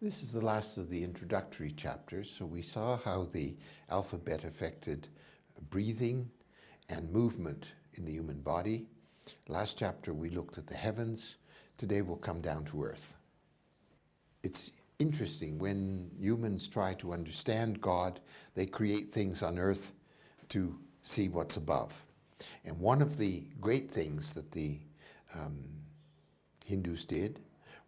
This is the last of the introductory chapters. So we saw how the alphabet affected breathing and movement in the human body. Last chapter we looked at the heavens. Today we'll come down to earth. It's interesting when humans try to understand God, they create things on earth to see what's above. And one of the great things that the Hindus did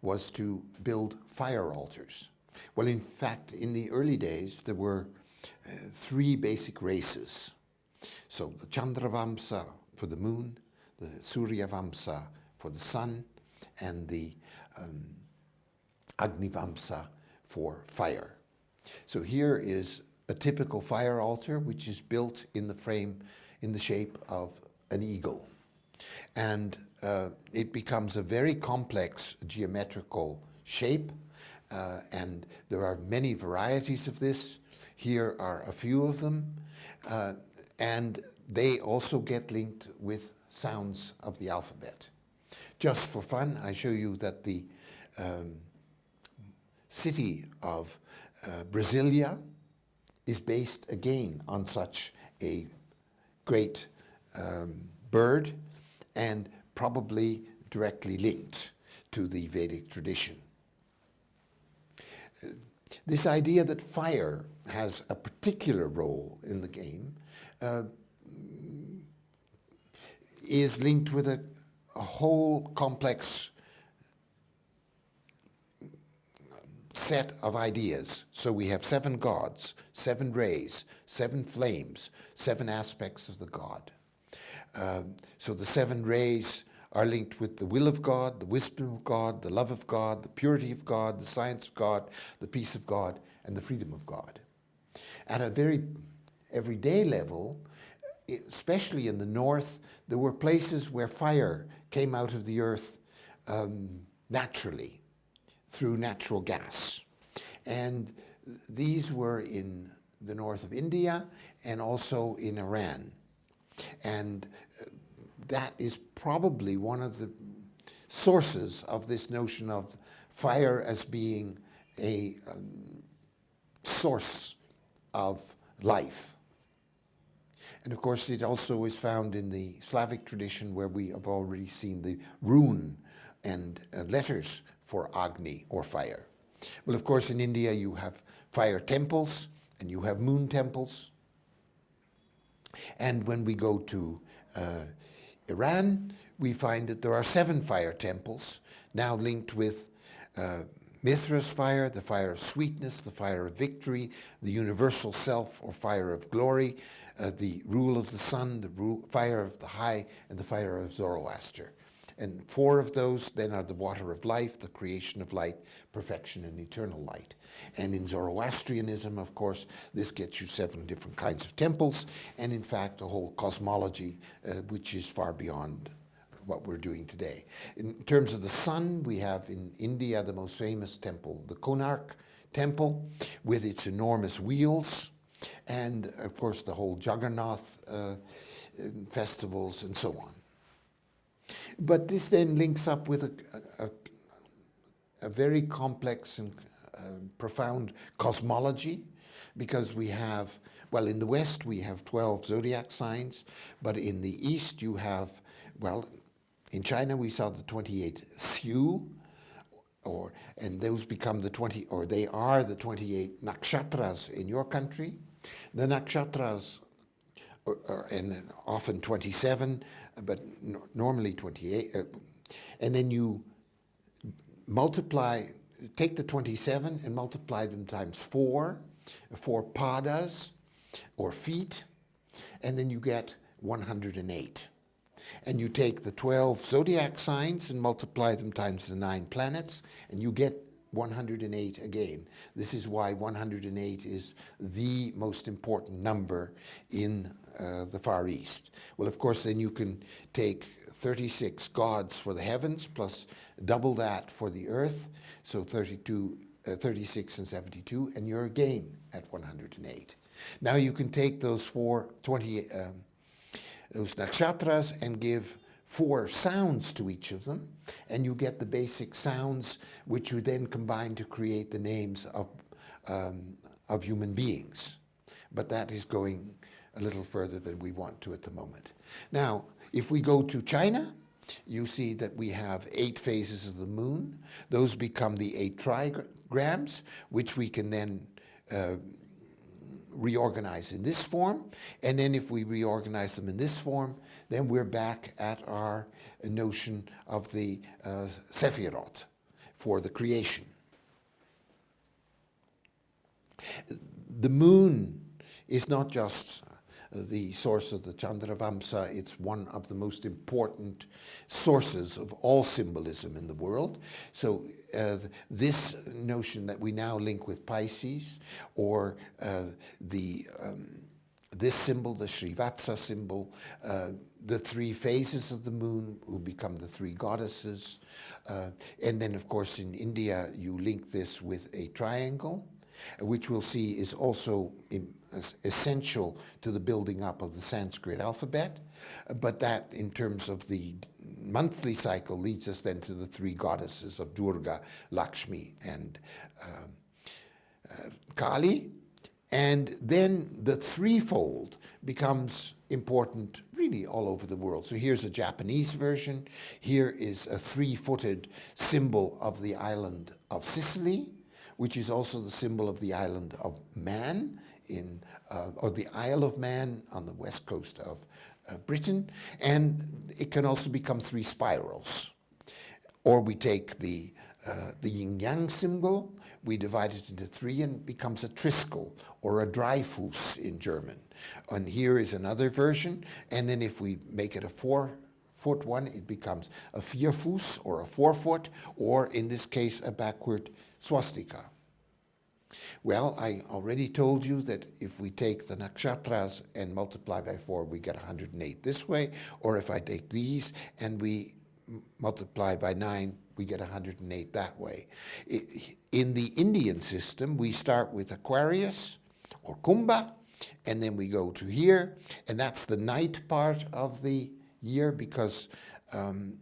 was to build fire altars. Well, in fact, in the early days, there were three basic races. So the Chandravamsa for the moon, the Suryavamsa for the sun, and the Agnivamsa for fire. So here is a typical fire altar, which is built in the frame, in the shape of an eagle. And it becomes a very complex geometrical shape, and there are many varieties of this. Here are a few of them, and they also get linked with sounds of the alphabet. Just for fun, I show you that the city of Brasilia is based again on such a great bird, and probably directly linked to the Vedic tradition. This idea that fire has a particular role in the game is linked with a whole complex set of ideas. So we have 7 gods, 7 rays, 7 flames, 7 aspects of the god. So the 7 rays are linked with the will of God, the wisdom of God, the love of God, the purity of God, the science of God, the peace of God, and the freedom of God. At a very everyday level, especially in the north, there were places where fire came out of the earth naturally, through natural gas. And these were in the north of India and also in Iran. And that is probably one of the sources of this notion of fire as being a source of life. And of course it also is found in the Slavic tradition, where we have already seen the rune and letters for Agni, or fire. Well, of course in India you have fire temples and you have moon temples. And when we go to Iran, we find that there are 7 fire temples, now linked with Mithra's fire, the fire of sweetness, the fire of victory, the universal self or fire of glory, the rule of the sun, the fire of the high, and the fire of Zoroaster. And 4 of those then are the water of life, the creation of light, perfection, and eternal light. And in Zoroastrianism, of course, this gets you 7 different kinds of temples, and in fact a whole cosmology which is far beyond what we're doing today. In terms of the sun, we have in India the most famous temple, the Konark temple, with its enormous wheels, and of course the whole Jagannath festivals and so on. But this then links up with a very complex and profound cosmology, because we have, well, in the West we have 12 zodiac signs, but in the East you have, well, in China we saw the 28 Xiu, and those become they are the 28 nakshatras in your country. The nakshatras and often 27, but normally 28. And then you take the 27 and multiply them times 4 padas, or feet, and then you get 108. And you take the 12 zodiac signs and multiply them times the 9 planets, and you get 108 again. This is why 108 is the most important number in the Far East. Well, of course, then you can take 36 gods for the heavens, plus double that for the earth, so 36 and 72, and you're again at 108. Now you can take those those nakshatras and give 4 sounds to each of them, and you get the basic sounds which you then combine to create the names of human beings. But that is going a little further than we want to at the moment. Now, if we go to China, you see that we have 8 phases of the moon. Those become the 8 trigrams, which we can then reorganize in this form. And then if we reorganize them in this form, then we're back at our notion of the Sephirot for the creation. The moon is not just the source of the Chandravamsa, it's one of the most important sources of all symbolism in the world. So this notion that we now link with Pisces, or this symbol, the Srivatsa symbol, the 3 phases of the moon who become the 3 goddesses, and then of course in India you link this with a triangle, which we'll see is also essential to the building up of the Sanskrit alphabet, but that in terms of the monthly cycle leads us then to the 3 goddesses of Durga, Lakshmi, and Kali. And then the threefold becomes important really all over the world. So here's a Japanese version. Here is a 3-footed symbol of the island of Sicily, which is also the symbol of the island of Man, or the Isle of Man on the west coast of Britain. And it can also become 3 spirals. Or we take the yin-yang symbol, we divide it into 3 and it becomes a Triskel or a Dreifuss in German. And here is another version. And then if we make it a 4-foot one, it becomes a Vierfuß or a 4-foot, or in this case, a backward swastika. Well, I already told you that if we take the nakshatras and multiply by 4, we get 108 this way. Or if I take these and we multiply by 9, we get 108 that way. In the Indian system, we start with Aquarius or Kumbha, and then we go to here, and that's the night part of the year, because, and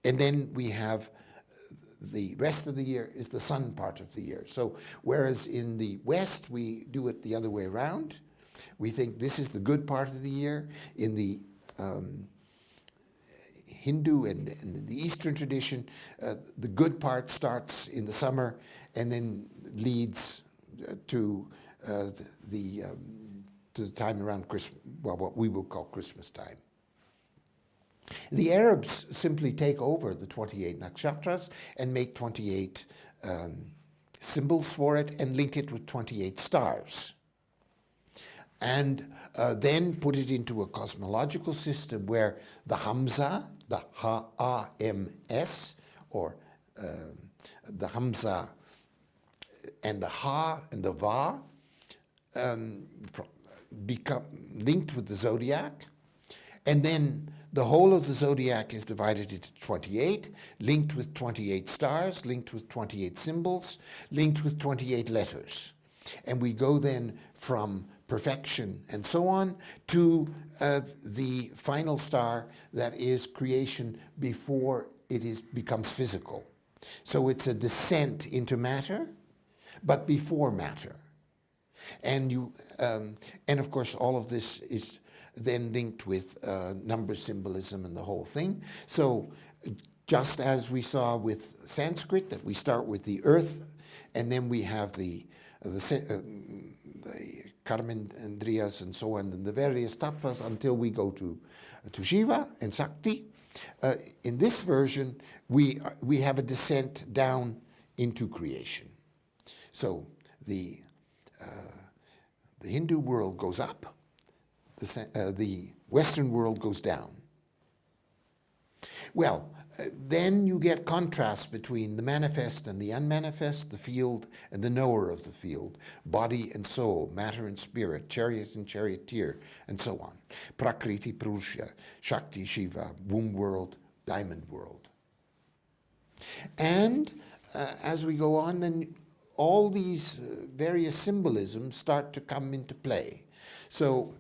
then we have the rest of the year is the sun part of the year. So whereas in the West, we do it the other way around, we think this is the good part of the year. In the Hindu and the Eastern tradition, the good part starts in the summer and then leads to the time around Christmas, well, what we will call Christmas time. The Arabs simply take over the 28 nakshatras and make 28 symbols for it and link it with 28 stars. And then put it into a cosmological system where the Hamza, the Ha-A-M-S, or the Hamza and the Ha and the Va become linked with the zodiac. And then the whole of the zodiac is divided into 28, linked with 28 stars, linked with 28 symbols, linked with 28 letters. And we go then from perfection and so on to the final star that is creation before it becomes physical. So it's a descent into matter, but before matter. And of course all of this is then linked with number symbolism and the whole thing. So just as we saw with Sanskrit, that we start with the earth, and then we have the Karmendriyas and so on, and the various tattvas until we go to Shiva and Shakti. In this version, we have a descent down into creation. So the Hindu world goes up, the Western world goes down. Well, then you get contrast between the manifest and the unmanifest, the field and the knower of the field, body and soul, matter and spirit, chariot and charioteer, and so on. Prakriti, Purusha, Shakti, Shiva, womb world, diamond world. And as we go on, then all these various symbolisms start to come into play. So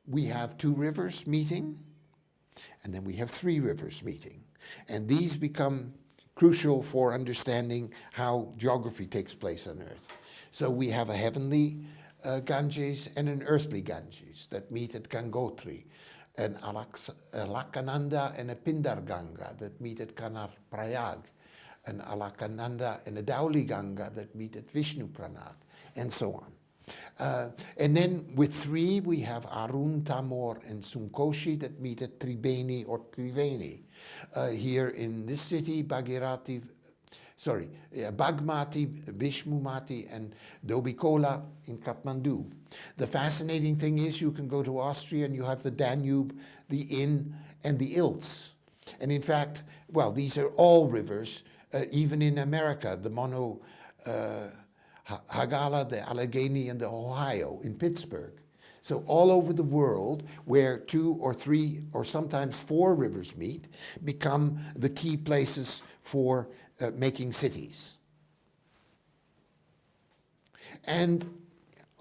we have 2 rivers meeting, And then we have 3 rivers meeting. And these become crucial for understanding how geography takes place on Earth. So we have a heavenly Ganges and an earthly Ganges that meet at Gangotri, an Alakananda and a Pindarganga that meet at Kanarprayag, an Alakananda and a Dauli Ganga that meet at Vishnu Pranag, and so on. And then with 3, we have Arun, Tamor, and Sunkoshi that meet at Tribeni or Triveni. Here in this city, Bagmati, Bishmumati, and Dobikola in Kathmandu. The fascinating thing is you can go to Austria and you have the Danube, the Inn, and the Ilz. And in fact, well, these are all rivers, even in America, the Hagala, the Allegheny, and the Ohio in Pittsburgh. So all over the world, where 2 or 3 or sometimes 4 rivers meet, become the key places for making cities. And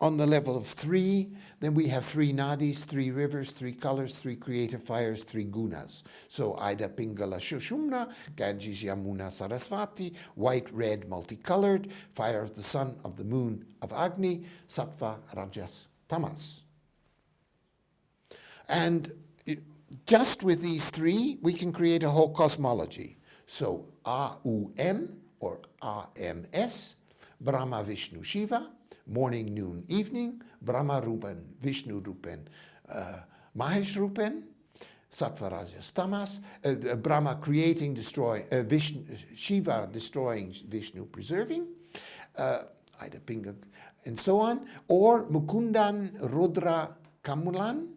on the level of 3, then we have 3 nadis, 3 rivers, 3 colors, 3 creative fires, 3 gunas. So Ida, Pingala, Shushumna, Ganges, Yamuna, Sarasvati, white, red, multicolored, fire of the sun, of the moon, of Agni, Sattva, Rajas, Tamas. And just with these 3, we can create a whole cosmology. So AUM, or AMS, Brahma, Vishnu, Shiva, morning, noon, evening, Brahma Rupan, Vishnu Rupan, Mahesh Rupan, Sattva, Rajas, Tamas, Brahma creating, destroying, Shiva destroying, Vishnu preserving, Ida Pinga, and so on, or Mukundan, Rudra, Kamulan,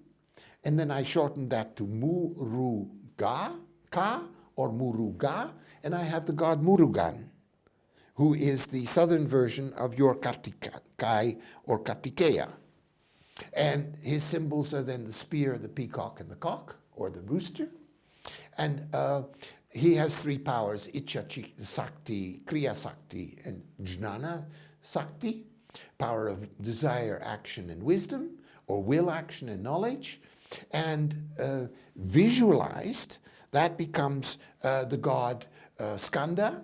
and then I shortened that to Muruga, Ka, or Muruga, and I have the god Murugan, who is the southern version of your Kartikai or Kartikeya. And his symbols are then the spear, the peacock, and the cock, or the rooster. And he has 3 powers, Icha Sakti, Kriya Sakti, and Jnana Sakti, power of desire, action, and wisdom, or will, action, and knowledge. And visualized, that becomes the god Skanda,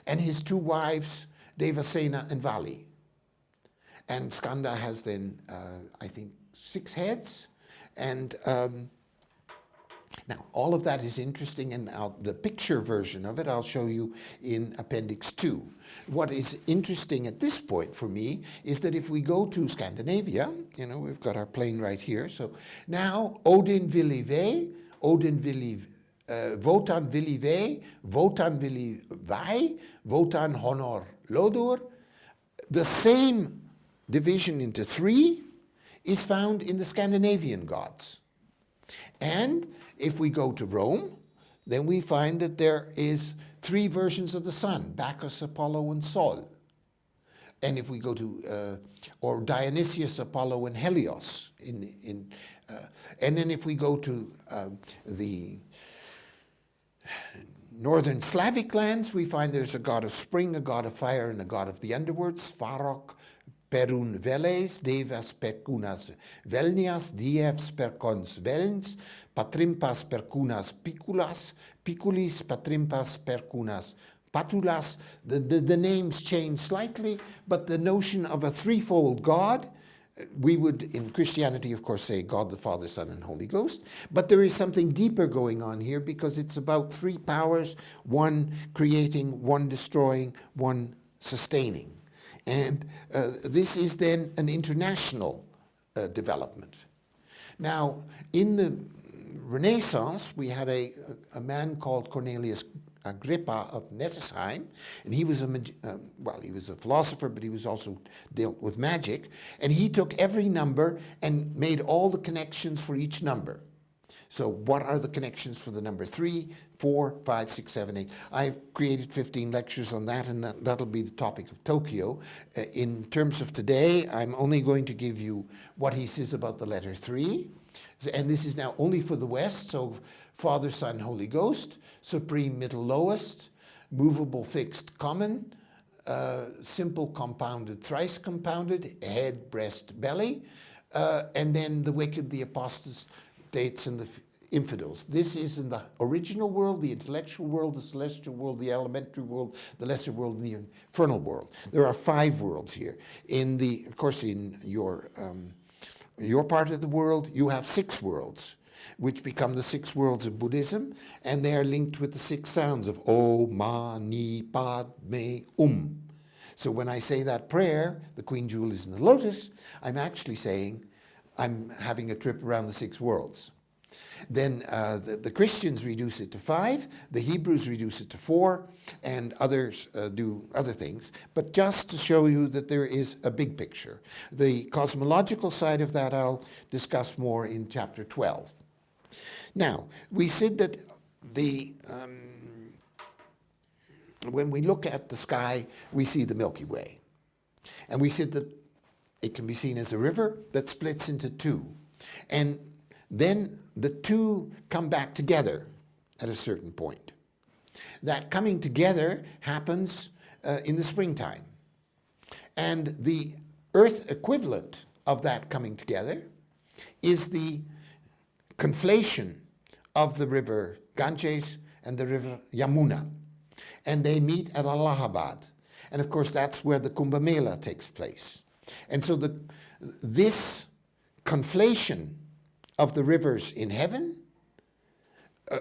and his 2 wives, Devasena and Vali. And Skanda has then, I think, 6 heads. And now, all of that is interesting, and the picture version of it I'll show you in Appendix 2. What is interesting at this point for me is that if we go to Scandinavia, you know, we've got our plane right here. So now, Odin Vilive, Odin Vilive, Votan Vilive, Votan Vilivai, Votan Honor Lodur. The same division into 3 is found in the Scandinavian gods. And if we go to Rome, then we find that there is 3 versions of the sun, Bacchus, Apollo, and Sol. And if we go to, or Dionysius, Apollo, and Helios. And then if we go to the northern Slavic lands, we find there's a god of spring, a god of fire, and a god of the underworld, Svarok, Perun Veles, Devas Perkunas Velnias, Dievs Perkons Velns, Patrimpas Perkunas Piculas, Piculis Patrimpas Perkunas Patulas. The names change slightly, but the notion of a threefold God, we would in Christianity, of course, say God the Father, Son, and Holy Ghost. But there is something deeper going on here because it's about 3 powers, one creating, one destroying, one sustaining. And this is then an international development. Now, in the Renaissance, we had a man called Cornelius Agrippa of Nettesheim, and he was he was a philosopher, but he was also dealt with magic, and he took every number and made all the connections for each number. So what are the connections for the number 3, 4, 5, 6, 7, 8? I've created 15 lectures on that, and that'll be the topic of Tokyo. In terms of today, I'm only going to give you what he says about the letter 3, and this is now only for the West, so Father, Son, Holy Ghost, supreme, middle, lowest, movable, fixed, common, simple, compounded, thrice compounded, head, breast, belly, and then the wicked, the apostates, and the infidels. This is in the original world, the intellectual world, the celestial world, the elementary world, the lesser world, and the infernal world. There are 5 worlds here. Of course, in your part of the world, you have 6 worlds, which become the 6 worlds of Buddhism, and they are linked with the 6 sounds of Om, Ma, Ni, Pad, Me, So when I say that prayer, the Queen Jewel is in the lotus, I'm actually saying I'm having a trip around the 6 worlds. Then the Christians reduce it to 5, the Hebrews reduce it to 4, and others do other things. But just to show you that there is a big picture. The cosmological side of that I'll discuss more in chapter 12. Now, we said that when we look at the sky, we see the Milky Way. And we said that it can be seen as a river that splits into 2. And then the 2 come back together at a certain point. That coming together happens in the springtime. And the Earth equivalent of that coming together is the conflation of the river Ganges and the river Yamuna. And they meet at Allahabad. And of course, that's where the Kumbh Mela takes place. And so this conflation of the rivers in heaven,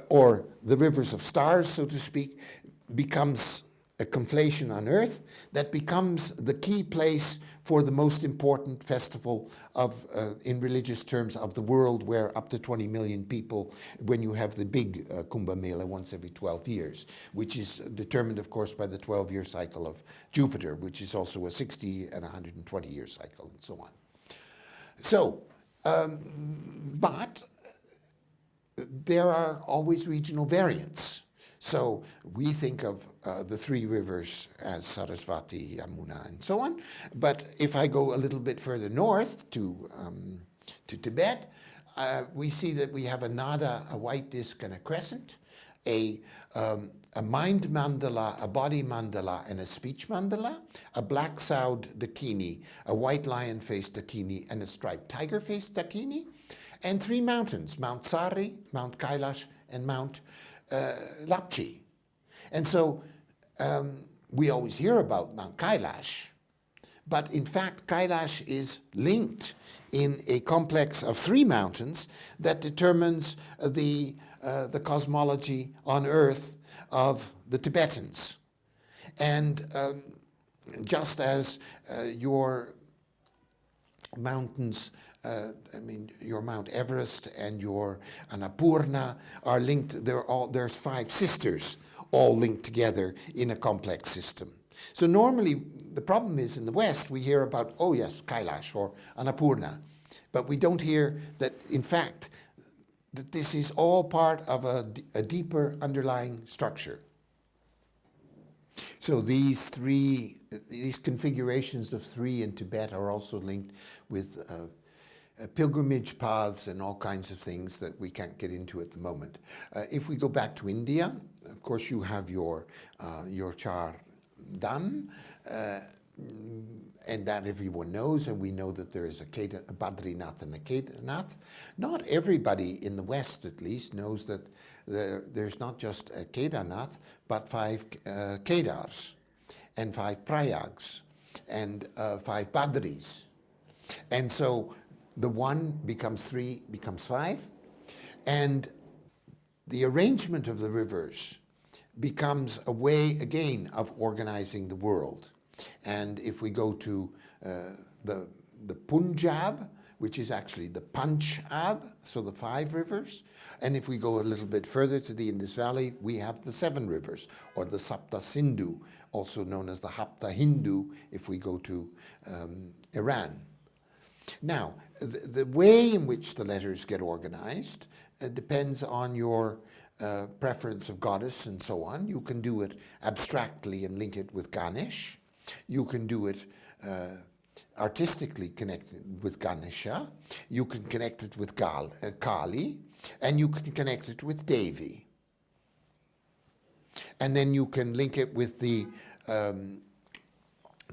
or the rivers of stars, so to speak, becomes a conflation on earth that becomes the key place for the most important festival of, in religious terms, of the world, where up to 20 million people, when you have the big Kumbh Mela once every 12 years, which is determined, of course, by the 12-year cycle of Jupiter, which is also a 60 and 120-year cycle, and so on. So, but there are always regional variants. So we think of the 3 rivers as Sarasvati, Yamuna, and so on. But if I go a little bit further north to Tibet, we see that we have a nada, a white disc, and a crescent, a mind mandala, a body mandala, and a speech mandala, a black soud dakini, a white lion-faced dakini, and a striped tiger-faced dakini, and 3 mountains, Mount Sari, Mount Kailash, and Mount Lapchi. And so we always hear about Mount Kailash, but in fact Kailash is linked in a complex of 3 mountains that determines the cosmology on Earth of the Tibetans. And just as your mountains, your Mount Everest and your Annapurna are linked, there's 5 sisters all linked together in a complex system. So normally the problem is in the West we hear about, oh yes, Kailash or Annapurna, but we don't hear that in fact that this is all part of a deeper underlying structure. So these configurations of 3 in Tibet are also linked with pilgrimage paths and all kinds of things that we can't get into at the moment. If we go back to India, of course you have your Char Dham, and that everyone knows, and we know that there is a Badrinath and a Kedarnath. Not everybody in the West, at least, knows that there's not just a Kedarnath, but 5 Kedars, and 5 Prayags, and 5 Badris. And so the 1 becomes 3, becomes 5, and the arrangement of the rivers becomes a way, again, of organizing the world. And if we go to the Punjab, which is actually the Panch-ab, so the 5 rivers, and if we go a little bit further to the Indus Valley, we have the 7 rivers, or the Sapta Sindhu, also known as the Hapta Hindu, if we go to Iran. Now, the way in which the letters get organized depends on your preference of goddess and so on. You can do it abstractly and link it with Ganesh. You can do it artistically connected with Ganesha. You can connect it with Kali, and you can connect it with Devi. And then you can link it with the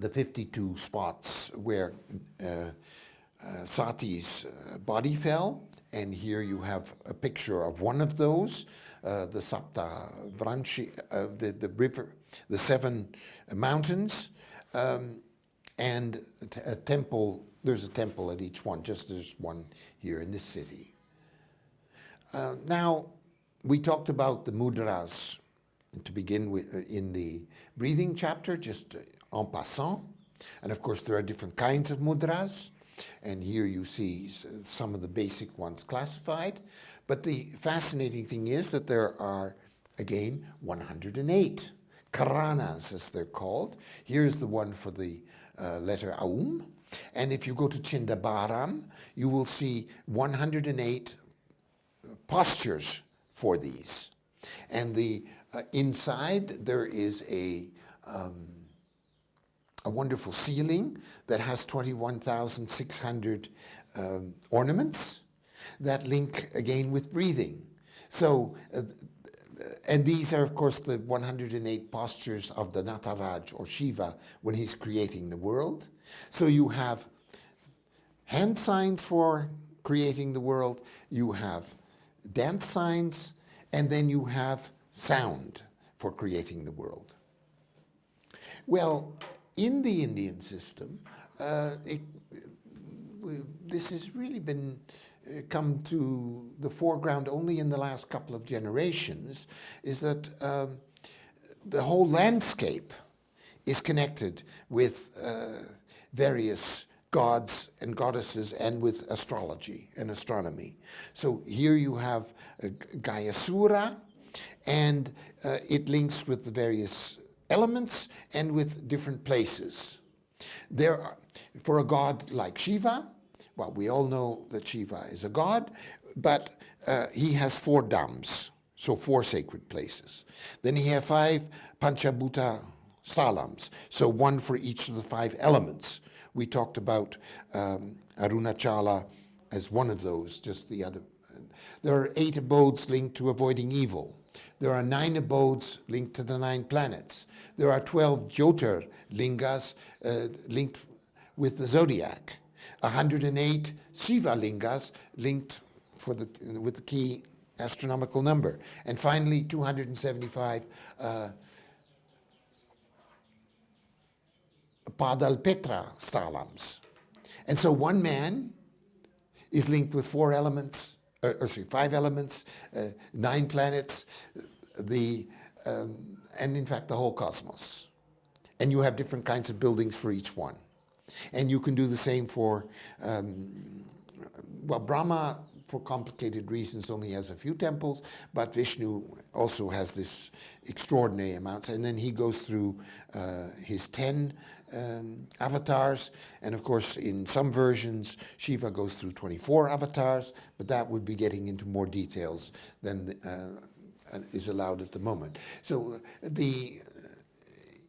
52 spots where Sati's body fell, and here you have a picture of one of those, the Sapta Vranchi, the river, the seven mountains, and a temple. There's a temple at each one, just as one here in this city. Now, we talked about the mudras to begin with in the breathing chapter, just en passant. And of course, there are different kinds of mudras. And here you see some of the basic ones classified. But the fascinating thing is that there are, again, 108 karanas, as they're called. Here's the one for the letter Aum. And if you go to Chindabaram, you will see 108 postures for these. And the inside, there is a wonderful ceiling that has 21,600 ornaments that link again with breathing. So, and these are, of course, the 108 postures of the Nataraj, or Shiva, when he's creating the world. So you have hand signs for creating the world, you have dance signs, and then you have sound for creating the world. Well, in the Indian system, this has really been come to the foreground only in the last couple of generations, is that the whole landscape is connected with various gods and goddesses and with astrology and astronomy. So here you have Gayasura, and it links with the various elements and with different places. There are, for a god like Shiva, well, we all know that Shiva is a god, but he has 4 dhams, so 4 sacred places. Then he has 5 Panchabhuta Stalams, so 1 for each of the 5 elements. We talked about Arunachala as one of those, just the other. There are 8 abodes linked to avoiding evil. There are 9 abodes linked to the 9 planets. There are 12 Jyotir lingas linked with the zodiac. 108 Shiva lingas linked with the key astronomical number. And finally, 275 Padalpetra Stalams. And so one man is linked with 5 elements, 9 planets, and in fact the whole cosmos. And you have different kinds of buildings for each one. And you can do the same for, well, Brahma, for complicated reasons, only has a few temples, but Vishnu also has this extraordinary amounts. And then he goes through his 10 avatars. And of course, in some versions, Shiva goes through 24 avatars, but that would be getting into more details than is allowed at the moment. So the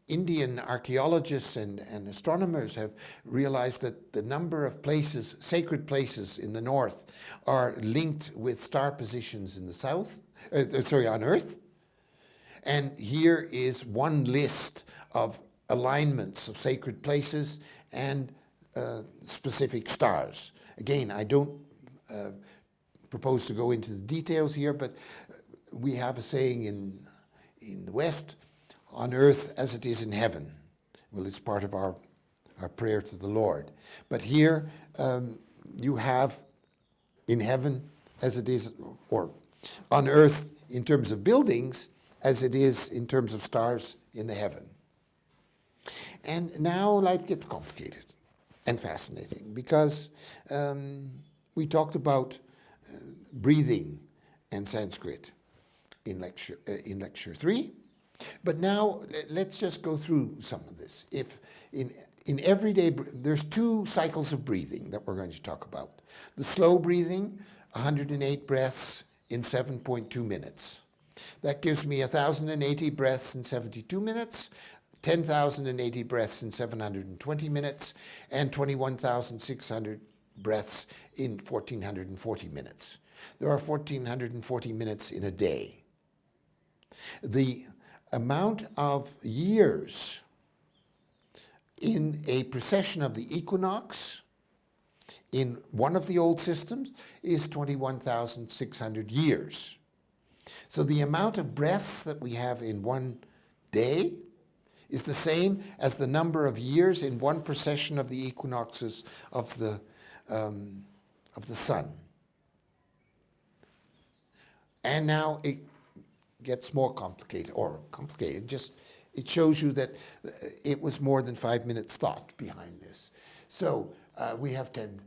Indian archaeologists and astronomers have realized that the number of places, sacred places in the north, are linked with star positions in the south, on Earth. And here is one list of alignments of sacred places and specific stars. Again, I don't propose to go into the details here, but we have a saying in the West, on earth as it is in heaven. Well, it's part of our prayer to the Lord. But here you have in heaven as it is, or on earth in terms of buildings, as it is in terms of stars in the heaven. And now life gets complicated and fascinating, because we talked about breathing and Sanskrit in lecture 3. But now let's just go through some of this. If in everyday, there's 2 cycles of breathing that we're going to talk about. The slow breathing, 108 breaths in 7.2 minutes. That gives me 1,080 breaths in 72 minutes, 10,080 breaths in 720 minutes, and 21,600 breaths in 1,440 minutes. There are 1,440 minutes in a day. The amount of years in a precession of the equinox in one of the old systems is 21,600 years. So the amount of breaths that we have in one day is the same as the number of years in one precession of the equinoxes of the sun. And now it gets more complicated, just it shows you that it was more than 5 minutes thought behind this. So we have 10,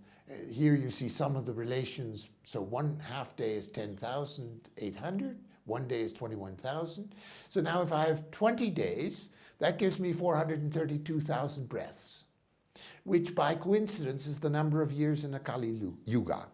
here you see some of the relations. So 1/2 day is 10,800, 1 day is 21,000. So now if I have 20 days, that gives me 432,000 breaths, which by coincidence is the number of years in a Kali Yuga.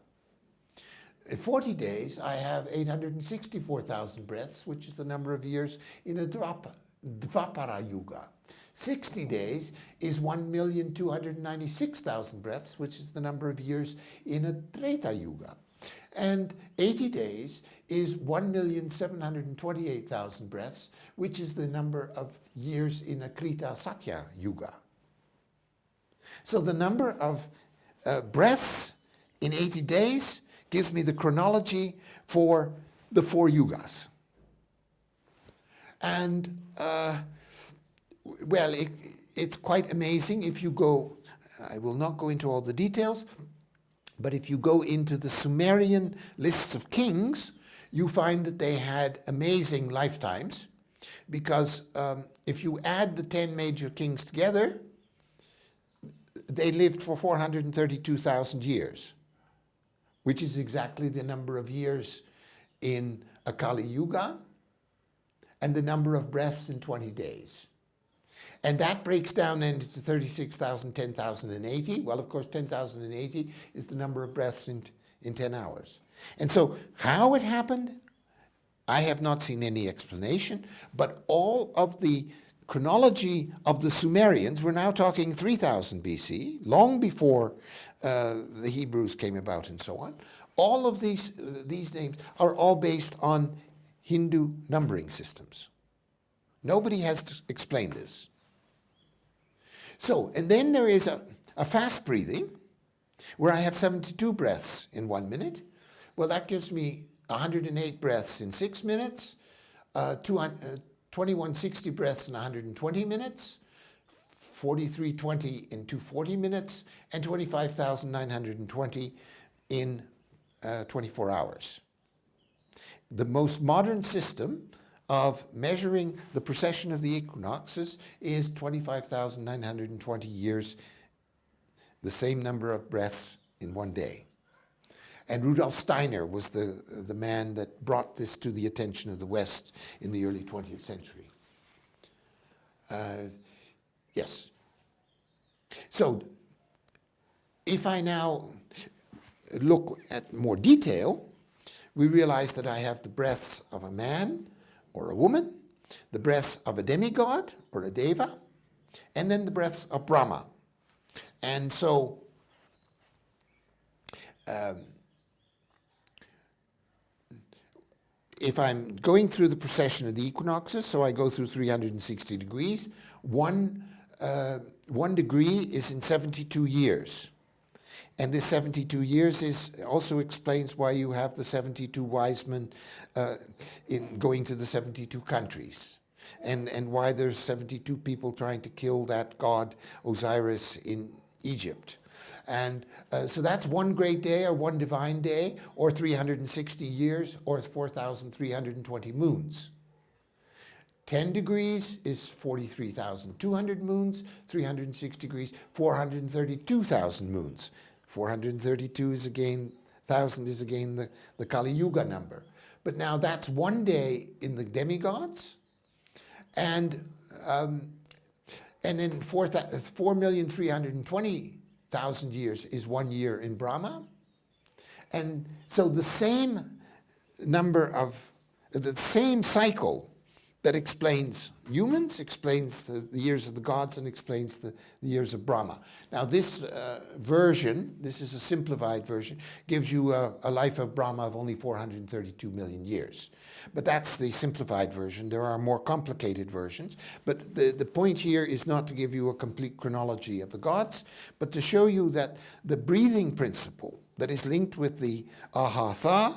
In 40 days, I have 864,000 breaths, which is the number of years in a Dvapara Yuga. 60 days is 1,296,000 breaths, which is the number of years in a Treta Yuga. And 80 days is 1,728,000 breaths, which is the number of years in a Krita Satya Yuga. So the number of breaths in 80 days gives me the chronology for the 4 yugas. And, well, it's quite amazing if you go, I will not go into all the details, but if you go into the Sumerian lists of kings, you find that they had amazing lifetimes, because if you add the 10 major kings together, they lived for 432,000 years. Which is exactly the number of years in a Kali Yuga and the number of breaths in 20 days. And that breaks down into 36,000, 10,080. Well, of course, 10,080 is the number of breaths in 10 hours. And so how it happened, I have not seen any explanation, but all of the chronology of the Sumerians, we're now talking 3000 BC, long before the Hebrews came about and so on. All of these names are all based on Hindu numbering systems. Nobody has to explain this. So, and then there is a fast breathing, where I have 72 breaths in 1 minute. Well, that gives me 108 breaths in 6 minutes, 2160 breaths in 120 minutes, 4320 in 240 minutes, and 25,920 in 24 hours. The most modern system of measuring the precession of the equinoxes is 25,920 years, the same number of breaths in 1 day. And Rudolf Steiner was the man that brought this to the attention of the West in the early 20th century. Yes. So if I now look at more detail, we realize that I have the breaths of a man or a woman, the breaths of a demigod or a deva, and then the breaths of Brahma. And so if I'm going through the precession of the equinoxes, so I go through 360 degrees, one degree is in 72 years. And this 72 years also explains why you have the 72 wise men in going to the 72 countries. And why there's 72 people trying to kill that god Osiris in Egypt. And so that's one great day or one divine day, or 360 years, or 4,320 moons. 10 degrees is 43,200 moons, 360 degrees, 432,000 moons. 432 is again, 1,000 is again the Kali Yuga number. But now that's 1 day in the demigods, and then 4,320,000 years is 1 year in Brahma. And so the same number of, the same cycle that explains humans, explains the years of the gods, and explains the years of Brahma. Now this version, this is a simplified version, gives you a life of Brahma of only 432 million years. But that's the simplified version. There are more complicated versions. But the point here is not to give you a complete chronology of the gods, but to show you that the breathing principle that is linked with the Ahatha,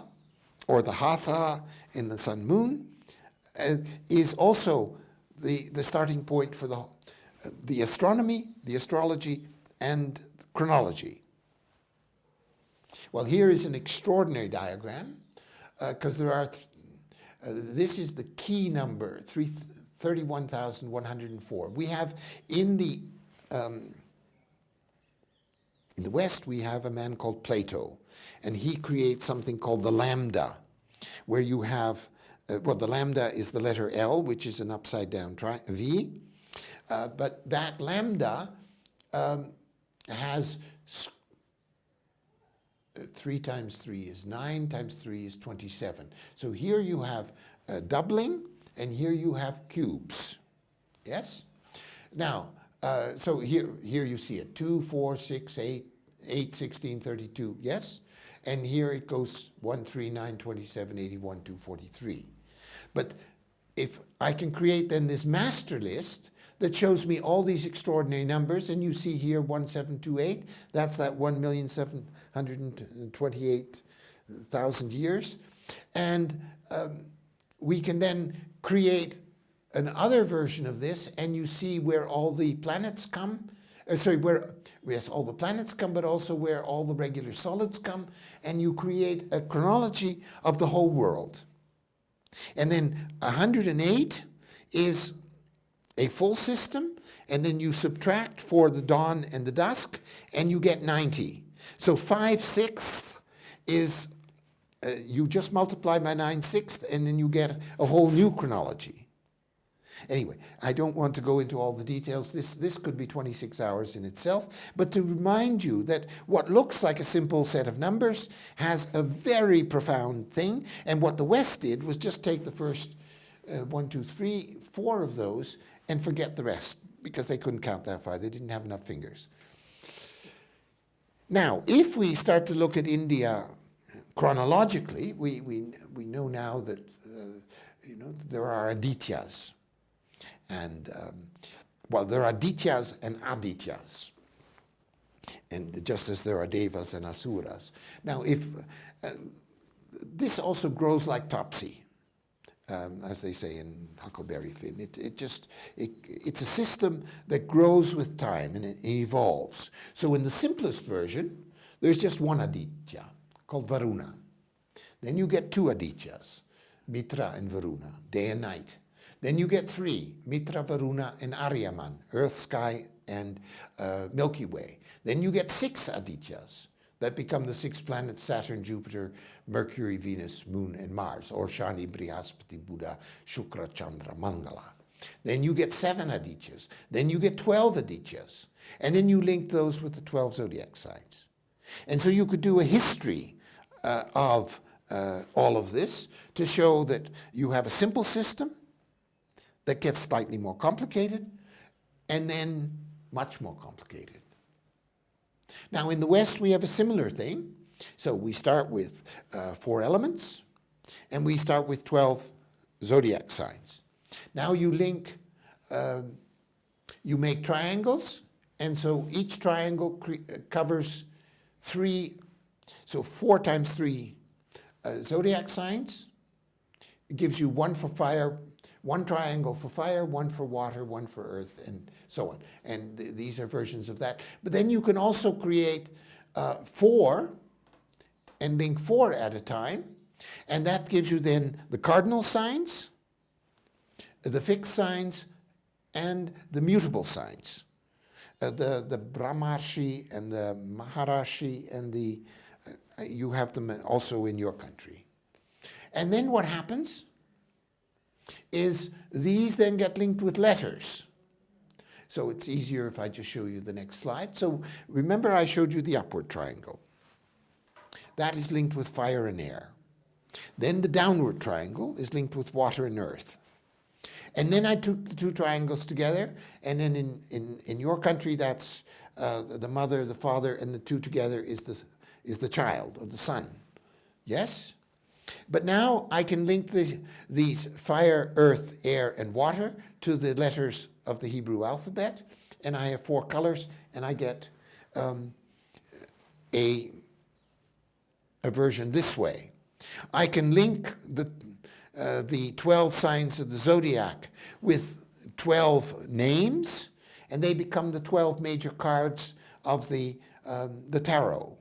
or the Hatha in the sun moon, is also the starting point for the astronomy, the astrology, and chronology. Well, here is an extraordinary diagram, because there are, this is the key number, 31,104. We have in the West, we have a man called Plato, and he creates something called the lambda, where you have, well, the lambda is the letter L, which is an upside down V, but that lambda has 3 times 3 is 9, times 3 is 27. So here you have doubling, and here you have cubes. Yes? Now, so here you see it, 2, 4, 6, 8, 8, 16, 32, yes? And here it goes 1, 3, 9, 27, 81, 243. But if I can create then this master list that shows me all these extraordinary numbers, and you see here 1728, that's that 1,728,000 years. And we can then create another version of this, and you see where all the planets come, yes, all the planets come, but also where all the regular solids come, and you create a chronology of the whole world. And then 108 is a full system, and then you subtract for the dawn and the dusk, and you get 90. So 5/6 is, you just multiply by 9/6, and then you get a whole new chronology. Anyway, I don't want to go into all the details. This could be 26 hours in itself, but to remind you that what looks like a simple set of numbers has a very profound thing, and what the West did was just take the first 1, 2, 3, 4 of those and forget the rest, because they couldn't count that far. They didn't have enough fingers. Now, if we start to look at India chronologically, we know now that there are Adityas. And, well, there are Dityas and Adityas, and just as there are Devas and Asuras. Now, if this also grows like Topsy, as they say in Huckleberry Finn. It's a system that grows with time and it evolves. So in the simplest version, there's just one Aditya called Varuna. Then you get 2 Adityas, Mitra and Varuna, day and night. Then you get 3, Mitra, Varuna, and Aryaman, Earth, Sky, and Milky Way. Then you get 6 Adityas that become the 6 planets, Saturn, Jupiter, Mercury, Venus, Moon, and Mars, or Shani, Brihaspati, Buddha, Shukra, Chandra, Mangala. Then you get 7 Adityas. Then you get 12 Adityas. And then you link those with the 12 zodiac signs. And so you could do a history of all of this to show that you have a simple system that gets slightly more complicated, and then much more complicated. Now in the West we have a similar thing. So we start with 4 elements, and we start with 12 zodiac signs. Now you link, you make triangles, and so each triangle covers 3, so 4 times 3 zodiac signs. It gives you 1 for fire, 1 triangle for fire, 1 for water, 1 for earth, and so on. And these are versions of that. But then you can also create 4 and link 4 at a time. And that gives you then the cardinal signs, the fixed signs, and the mutable signs. The Brahmarshi and the Maharashi and the, you have them also in your country. And then what happens is these then get linked with letters. So it's easier if I just show you the next slide. So remember I showed you the upward triangle. That is linked with fire and air. Then the downward triangle is linked with water and earth. And then I took the two triangles together, and then in your country, that's the mother, the father, and the two together is the child or the son. Yes? But now I can link these fire, earth, air, and water to the letters of the Hebrew alphabet, and I have 4 colors, and I get a version this way. I can link the 12 signs of the zodiac with 12 names, and they become the 12 major cards of the tarot.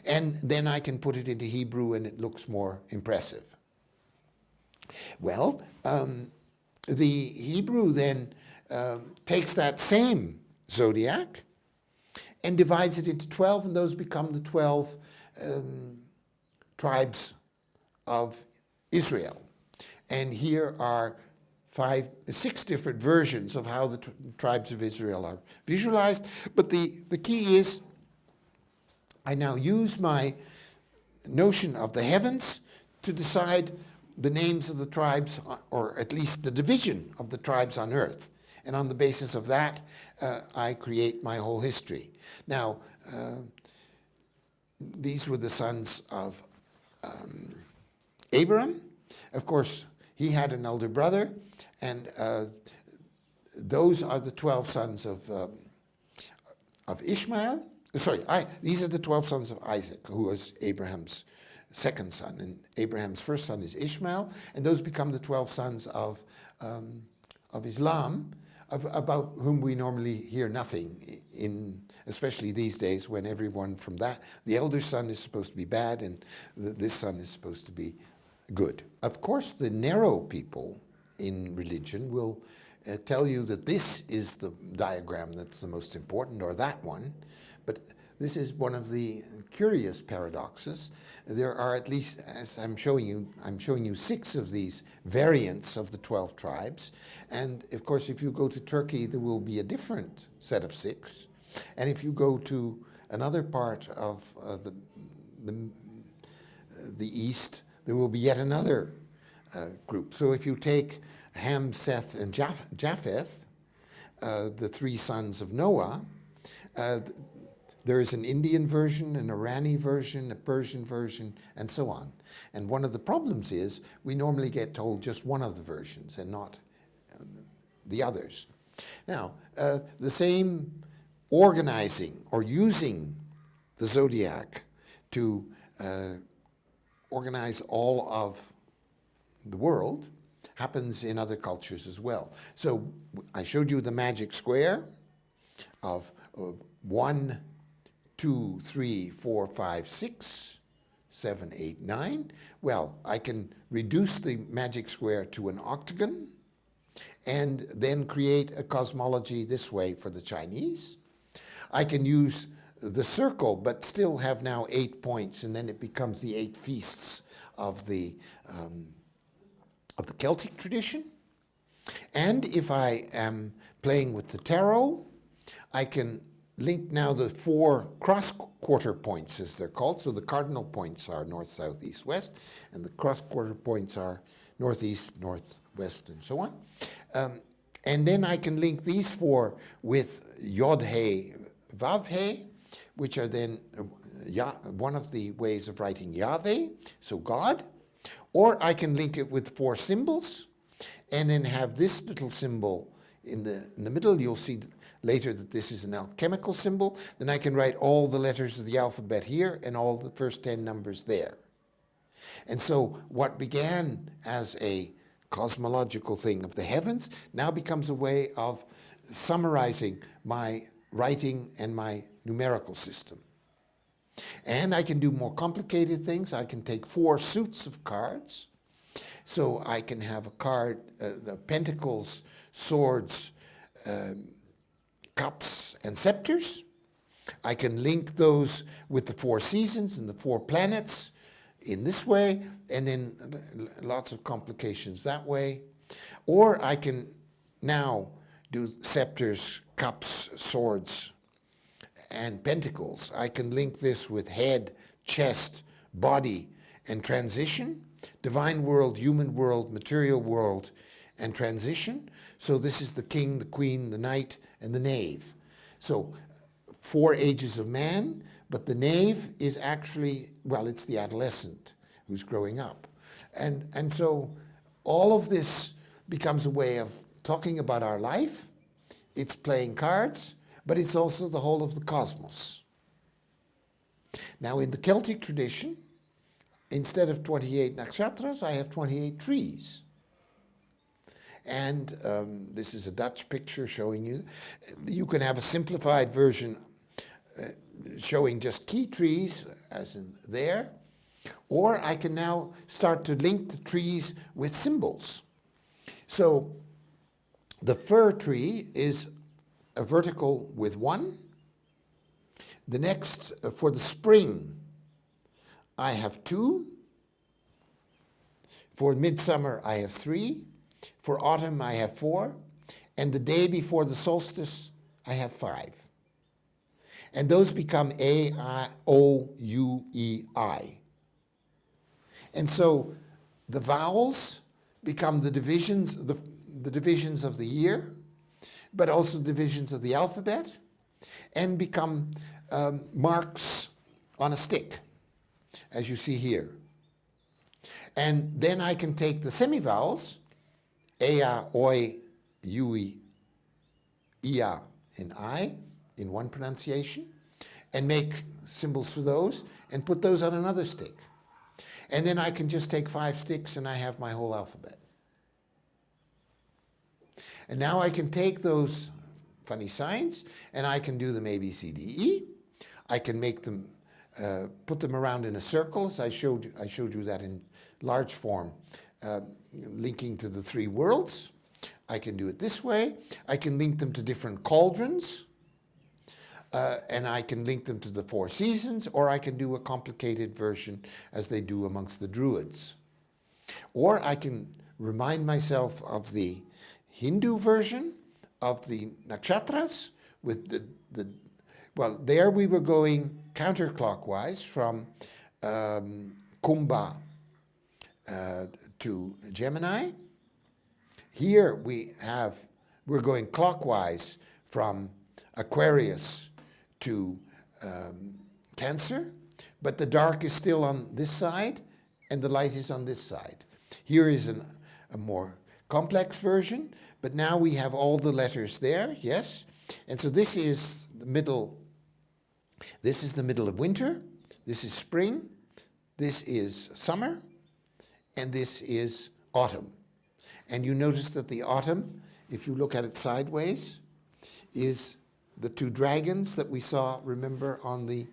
And then I can put it into Hebrew and it looks more impressive. Well, the Hebrew then takes that same zodiac and divides it into 12, and those become the 12 tribes of Israel. And here are 6 different versions of how the tribes of Israel are visualized. But the key is I now use my notion of the heavens to decide the names of the tribes, or at least the division of the tribes on earth. And on the basis of that, I create my whole history. Now, these were the sons of Abraham. Of course, he had an elder brother, and those are the 12 sons of Ishmael. Sorry, these are the 12 sons of Isaac, who was Abraham's second son, and Abraham's first son is Ishmael, and those become the 12 sons of Islam, about whom we normally hear nothing, especially these days when everyone from the elder son is supposed to be bad and this son is supposed to be good. Of course, the narrow people in religion will tell you that this is the diagram that's the most important, or that one, but this is one of the curious paradoxes. There are, at least, as I'm showing you 6 of these variants of the 12 tribes. And of course, if you go to Turkey, there will be a different set of 6. And if you go to another part of the East, there will be yet another group. So if you take Ham, Seth, and Japheth, the 3 sons of Noah, there is an Indian version, an Irani version, a Persian version, and so on. And one of the problems is we normally get told just one of the versions and not the others. Now, the same organizing or using the zodiac to organize all of the world happens in other cultures as well. So I showed you the magic square of 1, 2, 3, 4, 5, 6, 7, 8, 9. Well, I can reduce the magic square to an octagon and then create a cosmology this way for the Chinese. I can use the circle but still have now 8 points, and then it becomes the 8 feasts of the Celtic tradition. And if I am playing with the tarot, I can link now the 4 cross-quarter points, as they're called. So the cardinal points are north, south, east, west, and the cross-quarter points are northeast, northwest, and so on. And then I can link these 4 with Yod-He, Vav-He, which are then one of the ways of writing Yahweh, so God. Or I can link it with 4 symbols, and then have this little symbol in the middle. You'll see later that this is an alchemical symbol. Then I can write all the letters of the alphabet here and all the first 10 numbers there. And so what began as a cosmological thing of the heavens now becomes a way of summarizing my writing and my numerical system. And I can do more complicated things. I can take 4 suits of cards. So I can have a card, the pentacles, swords, cups, and scepters. I can link those with the 4 seasons and the 4 planets in this way, and then lots of complications that way. Or I can now do scepters, cups, swords, and pentacles. I can link this with head, chest, body, and transition, divine world, human world, material world, and transition. So this is the king, the queen, the knight, and the knave. So 4 ages of man, but the knave is actually, well, it's the adolescent who's growing up. And so all of this becomes a way of talking about our life. It's playing cards, but it's also the whole of the cosmos. Now, in the Celtic tradition, instead of 28 nakshatras, I have 28 trees. And this is a Dutch picture showing you. You can have a simplified version showing just key trees, as in there. Or I can now start to link the trees with symbols. So the fir tree is a vertical with 1. The next, for the spring, I have 2. For midsummer, I have 3. For autumn, I have 4. And the day before the solstice, I have 5. And those become A, I, O, U, E, I. And so the vowels become the divisions, the divisions of the year, but also divisions of the alphabet, and become marks on a stick, as you see here. And then I can take the semivowels, ea, oi, ui, ia, and I, in one pronunciation, and make symbols for those, and put those on another stick. And then I can just take 5 sticks and I have my whole alphabet. And now I can take those funny signs and I can do them A, B, C, D, E. I can make them, put them around in a circle, as I showed you that in large form, linking to the 3 worlds. I can do it this way. I can link them to different cauldrons. And I can link them to the 4 seasons, or I can do a complicated version as they do amongst the Druids. Or I can remind myself of the Hindu version of the nakshatras with well, there we were going counterclockwise from Kumbha to Gemini. Here we're going clockwise from Aquarius to Cancer, but the dark is still on this side and the light is on this side. Here is a more complex version, but now we have all the letters there, yes? And so this is the middle of winter, this is spring, this is summer, and this is autumn. And you notice that the autumn, if you look at it sideways, is the 2 dragons that we saw, remember, on the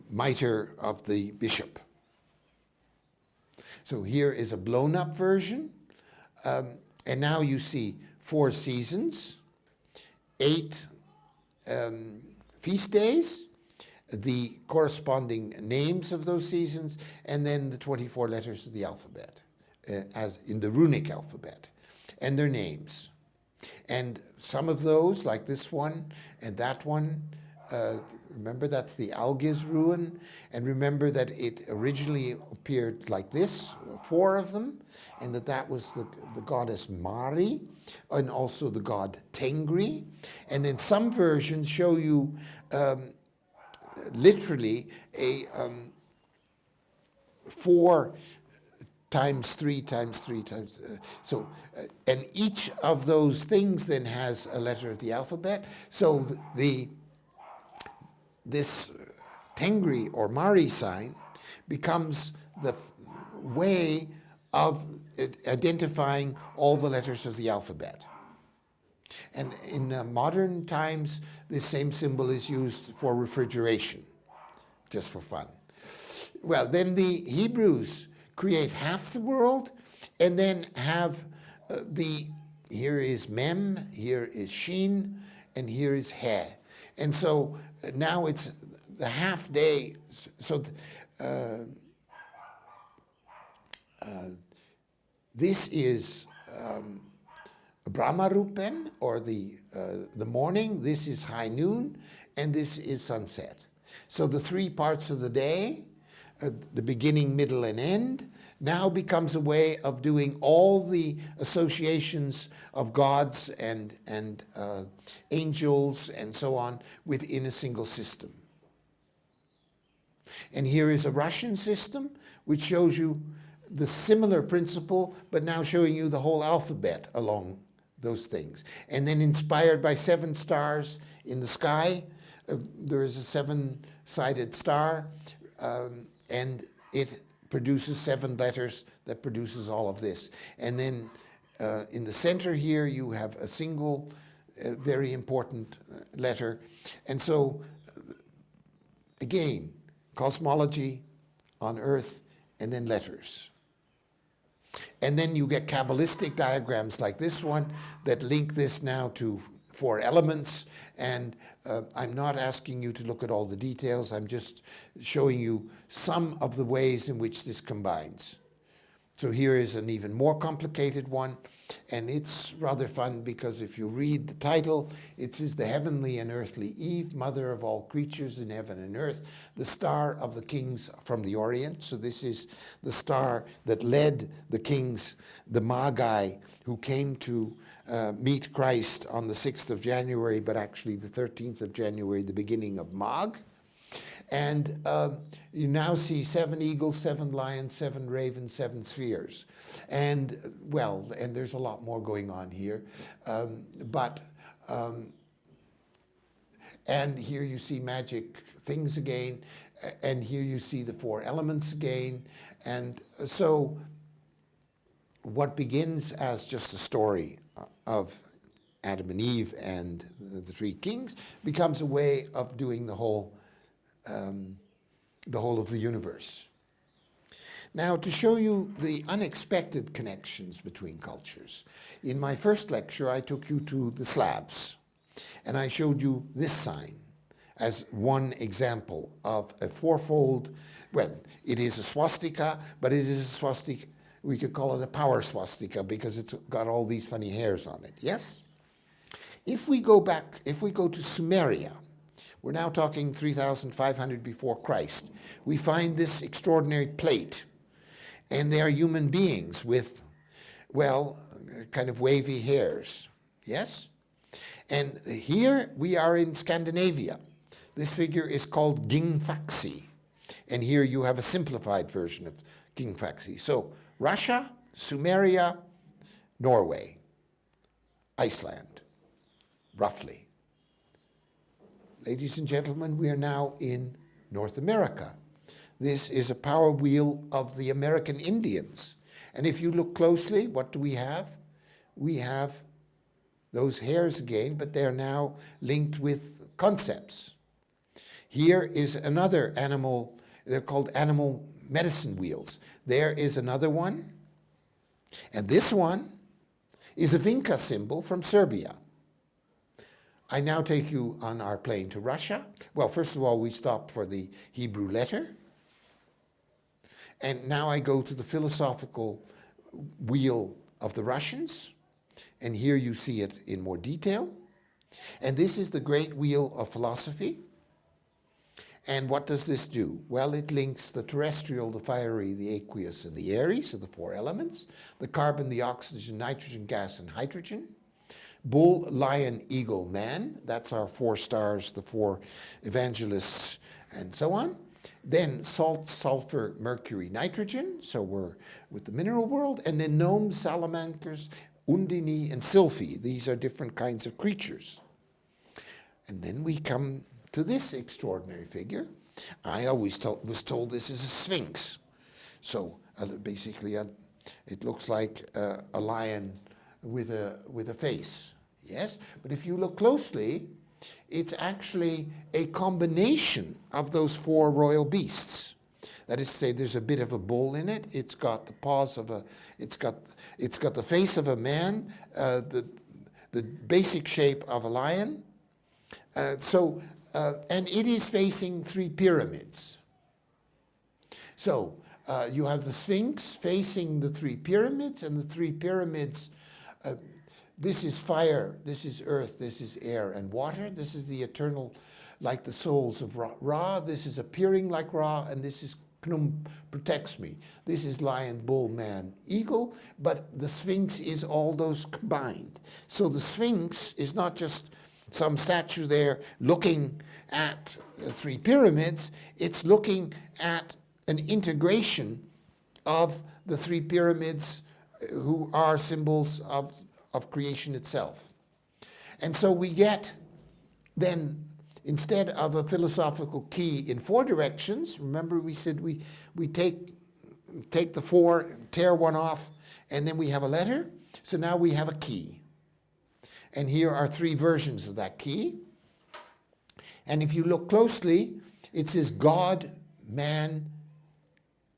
mitre of the bishop. So here is a blown up version. And now you see 4 seasons, 8 feast days, the corresponding names of those seasons, and then the 24 letters of the alphabet, as in the runic alphabet, and their names. And some of those, like this one and that one, remember that's the Algiz rune, and remember that it originally appeared like this, 4 of them, and that was the goddess Mari, and also the god Tengri. And then some versions show you literally a 4 times 3 times 3 times, and each of those things then has a letter of the alphabet. So this Tengri or Mari sign becomes the way of identifying all the letters of the alphabet. And in modern times, this same symbol is used for refrigeration, just for fun. Well, then the Hebrews create half the world and then have here is Mem, here is Shin, and here is He. And so now it's the half day. So this is Brahmarupen, or the morning. This is high noon, and this is sunset. So the 3 parts of the day the beginning, middle, and end, now becomes a way of doing all the associations of gods and angels and so on within a single system. And here is a Russian system which shows you the similar principle, but now showing you the whole alphabet along those things. And then inspired by 7 stars in the sky, there is a 7-sided star, and it produces 7 letters that produces all of this. And then in the center here you have a single very important letter. And so again, cosmology on Earth and then letters. And then you get Kabbalistic diagrams like this one that link this now to 4 elements. And I'm not asking you to look at all the details. I'm just showing you some of the ways in which this combines. So here is an even more complicated one. And it's rather fun because if you read the title, it says the heavenly and earthly Eve, mother of all creatures in heaven and earth, the star of the kings from the Orient. So this is the star that led the kings, the Magi, who came to meet Christ on the 6th of January, but actually the 13th of January, the beginning of Mag. And you now see 7 eagles, 7 lions, 7 ravens, 7 spheres. And, well, and there's a lot more going on here. And here you see magic things again. And here you see the 4 elements again. And so what begins as just a story of Adam and Eve and the 3 kings becomes a way of doing the whole of the universe. Now, to show you the unexpected connections between cultures, in my first lecture I took you to the Slavs, and I showed you this sign as one example of a 4-fold, well, it is a swastika, but it is a swastika, we could call it a power swastika because it's got all these funny hairs on it, yes? If we go back, if we go to Sumeria, we're now talking 3,500 before Christ. We find this extraordinary plate, and they are human beings with, well, kind of wavy hairs, yes? And here we are in Scandinavia. This figure is called Gingfaxi, and here you have a simplified version of Gingfaxi. So Russia, Sumeria, Norway, Iceland, roughly. Ladies and gentlemen, we are now in North America. This is a power wheel of the American Indians. And if you look closely, what do we have? We have those hairs again, but they're now linked with concepts. Here is another animal, they're called animal medicine wheels. There is another one. And this one is a Vinca symbol from Serbia. I now take you on our plane to Russia. Well, first of all, we stopped for the Hebrew letter. And now I go to the philosophical wheel of the Russians. And here you see it in more detail. And this is the great wheel of philosophy. And what does this do? Well, it links the terrestrial, the fiery, the aqueous, and the airy, so the 4 elements, the carbon, the oxygen, nitrogen, gas, and hydrogen. Bull, lion, eagle, man. That's our 4 stars, the 4 evangelists, and so on. Then salt, sulfur, mercury, nitrogen. So we're with the mineral world. And then gnomes, salamanders, undini, and sylphi. These are different kinds of creatures. And then we come to this extraordinary figure. I always was told this is a sphinx. So basically it looks like a lion with a face. Yes, but if you look closely, it's actually a combination of those 4 royal beasts. That is to say, there's a bit of a bull in it. It's got the paws of it's got the face of a man, the basic shape of a lion. And it is facing 3 pyramids. So you have the Sphinx facing the 3 pyramids, and the 3 pyramids. This is fire, this is earth, this is air and water. This is the eternal, like the souls of Ra. This is appearing like Ra, and this is Knum protects me. This is lion, bull, man, eagle, but the Sphinx is all those combined. So the Sphinx is not just some statue there looking at the three pyramids, it's looking at an integration of the three pyramids who are symbols of creation itself. And so we get then, instead of a philosophical key in four directions, remember we said we take the four, tear one off, and then we have a letter. So now we have a key. And here are three versions of that key. And if you look closely, it says God, man,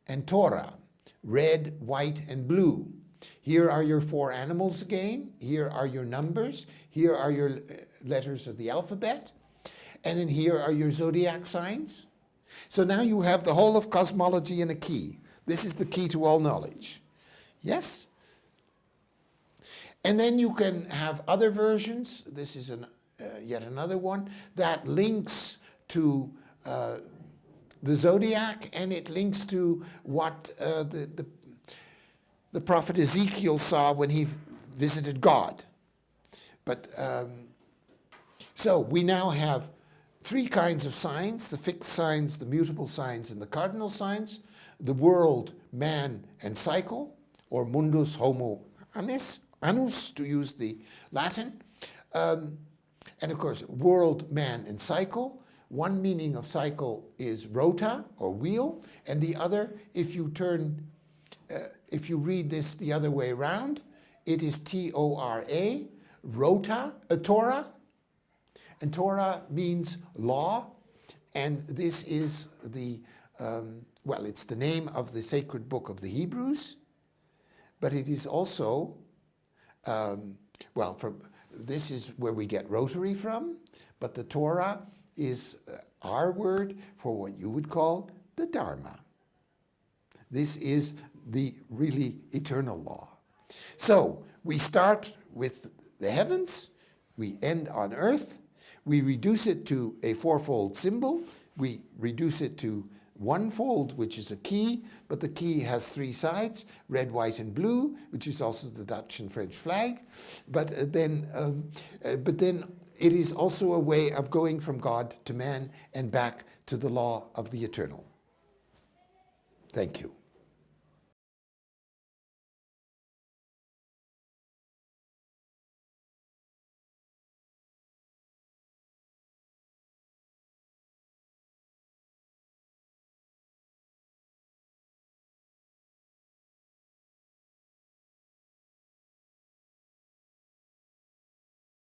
and Torah, red, white, and blue. Here are your four animals again. Here are your numbers. Here are your letters of the alphabet. And then here are your zodiac signs. So now you have the whole of cosmology in a key. This is the key to all knowledge. Yes? And then you can have other versions. This is yet another one that links to the zodiac, and it links to what the prophet Ezekiel saw when he visited God. But so we now have three kinds of signs: the fixed signs, the mutable signs, and the cardinal signs. The world, man, and cycle, or mundus homo annus, to use the Latin. And of course, world, man, and cycle. One meaning of cycle is rota, or wheel, and the other, if you read this the other way around, it is T-O-R-A, rota, a Torah. And Torah means law, and this is the, it's the name of the sacred book of the Hebrews, but it is also, this is where we get rotary from, but the Torah is our word for what you would call the Dharma. This is the really eternal law. So we start with the heavens, we end on earth, we reduce it to a fourfold symbol, we reduce it to one-fold, which is a key, but the key has three sides: red, white, and blue, which is also the Dutch and French flag. But then it is also a way of going from God to man and back to the law of the eternal. Thank you.